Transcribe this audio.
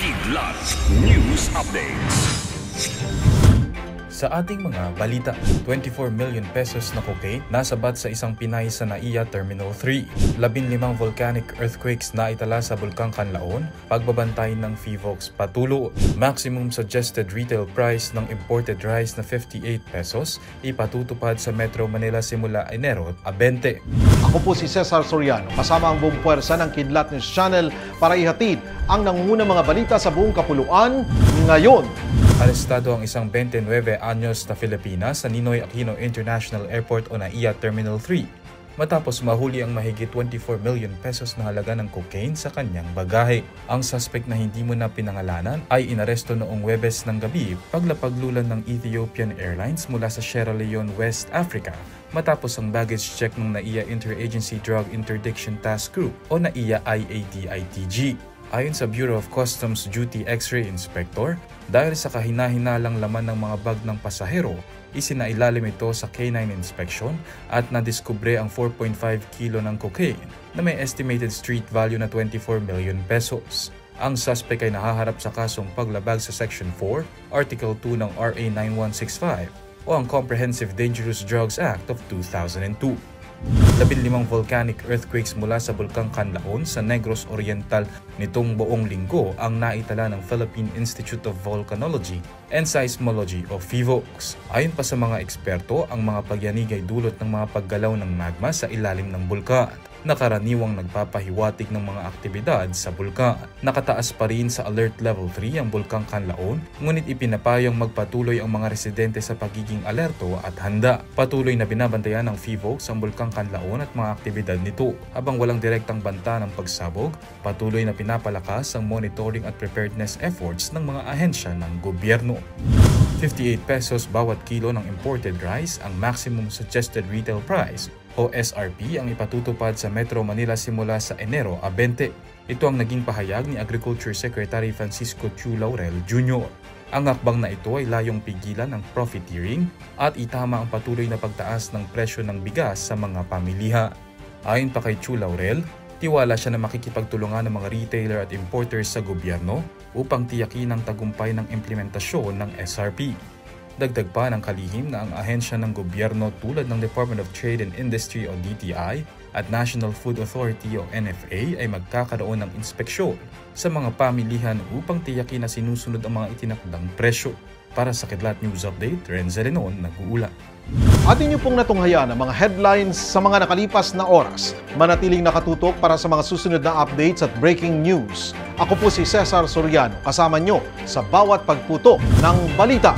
Kidlat News Updates. Sa ating mga balita, 24 million pesos na cocaine nasabat sa isang Pinay sa NAIA Terminal 3. 15 volcanic earthquakes na itala sa Bulkang Canlaon, pagbabantay ng FIVOX patulo. Maximum suggested retail price ng imported rice na 58 pesos ipatutupad sa Metro Manila simula Enero 20. Ako po si Cesar Soriano, kasama ang buong puwersa ng Kidlat News Channel para ihatid ang nangungunang mga balita sa buong kapuluan ngayon. Arestado ang isang 29 anyos na Filipina sa Ninoy Aquino International Airport o NAIA Terminal 3 matapos mahuli ang mahigit 24 million pesos na halaga ng cocaine sa kanyang bagahe. Ang suspect na hindi mo na pinangalanan ay inaresto noong Huwebes ng gabi paglapaglulan ng Ethiopian Airlines mula sa Sierra Leone, West Africa matapos ang baggage check ng NAIA Interagency Drug Interdiction Task Group o NAIA IADITG. Ayon sa Bureau of Customs Duty X-ray Inspector, dahil sa kahina-hinalang laman ng mga bag ng pasahero, isinailalim ito sa K9 inspection at nadiskubre ang 4.5 kilo ng cocaine na may estimated street value na 24 million pesos. Ang suspect ay nahaharap sa kasong paglabag sa Section 4, Article 2 ng RA 9165 o ang Comprehensive Dangerous Drugs Act of 2002. 15 volcanic earthquakes mula sa Bulkang Canlaon sa Negros Oriental nitong buong linggo ang naitala ng Philippine Institute of Volcanology and Seismology o FIVOX. Ayon pa sa mga eksperto, ang mga pagyanig ay dulot ng mga paggalaw ng magma sa ilalim ng bulkan na karaniwang nagpapahiwatig ng mga aktibidad sa bulkan. Nakataas pa rin sa Alert Level 3 ang Bulkang Canlaon, ngunit ipinapayang magpatuloy ang mga residente sa pagiging alerto at handa. Patuloy na binabantayan ng FIVOX ang Bulkang Canlaon at mga aktibidad nito. Habang walang direktang banta ng pagsabog, patuloy na pinapalakas ang monitoring at preparedness efforts ng mga ahensya ng gobyerno. 58 pesos bawat kilo ng imported rice ang maximum suggested retail price o SRP ang ipatutupad sa Metro Manila simula sa Enero 20. Ito ang naging pahayag ni Agriculture Secretary Francisco Chu Laurel Jr. Ang hakbang na ito ay layong pigilan ang profiteering at itama ang patuloy na pagtaas ng presyo ng bigas sa mga pamilihan. Ayon pa kay Chu Laurel, tiwala siya na makikipagtulungan ng mga retailer at importers sa gobyerno upang tiyakin ang tagumpay ng implementasyon ng SRP. Dagdag pa ng kalihim na ang ahensya ng gobyerno tulad ng Department of Trade and Industry o DTI at National Food Authority o NFA ay magkakaroon ng inspeksyon sa mga pamilihan upang tiyakin na sinusunod ang mga itinakdang presyo. Para sa Kidlat News Update, Renzo Renon nag-uula. Atin niyo pong natunghayan ang mga headlines sa mga nakalipas na oras. Manatiling nakatutok para sa mga susunod na updates at breaking news. Ako po si Cesar Soriano, kasama niyo sa bawat pagputo ng balita.